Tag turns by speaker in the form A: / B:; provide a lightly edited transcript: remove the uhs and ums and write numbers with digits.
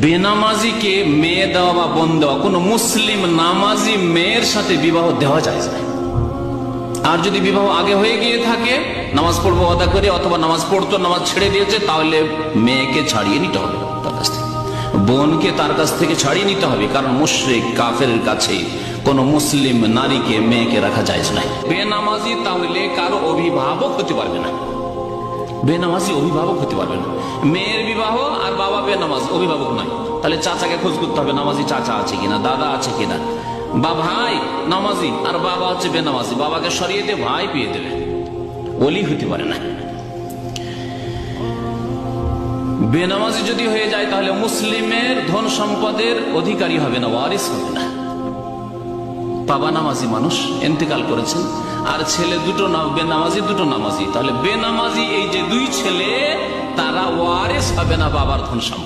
A: বেনামাজিকে মেয়ে দেওয়া বা বোন দেওয়া কোন মুসলিম নামাজি মেয়ের সাথে বিবাহ দেওয়া যায় না। আর যদি বিবাহ আগে হয়ে গিয়ে থাকে, নামাজ পড়বো আদা করে, অথবা নামাজ পড়তো নামাজ ছেড়ে দিয়েছে, তাহলে মেয়েকে ছাড়িয়ে নিতে হবে তার কাছ থেকে, বোনকে তার কাছ থেকে ছাড়িয়ে নিতে হবে। কারণ মুশরিক কাফেরের কাছে কোন মুসলিম নারীকে মেয়েকে রাখা যায় না। বেনামাজি তাহলে কারো অভিভাবক হতে পারবে না, বেনামাজি অভিভাবক হতে পারবে না। মেয়ের বিবাহ আর বাবা বেনামাজ, অভিভাবক নয়। তাহলে চাচাকে খোঁজ করতে হবে, নামাজি চাচা আছে কিনা, দাদা আছে কিনা। বা ভাই নামাজি আর বাবা হচ্ছে বেনামাজি, বাবাকে সরিয়ে দিয়ে ভাই পেয়ে দেবে, ওলি হতে পারে না। বেনামাজি যদি হয়ে যায় তাহলে মুসলিমের ধন সম্পদের অধিকারী হবে না, ওয়ারিস হবে না। বাবা নামাজি মানুষ ইন্তেকাল করেছেন, আর ছেলে দুটো বেনামাজি, দুটো নামাজি, তাহলে বেনামাজি এই যে দুই ছেলে, তারা ওয়ারিস হবে না বাবার ধন সম্পদ।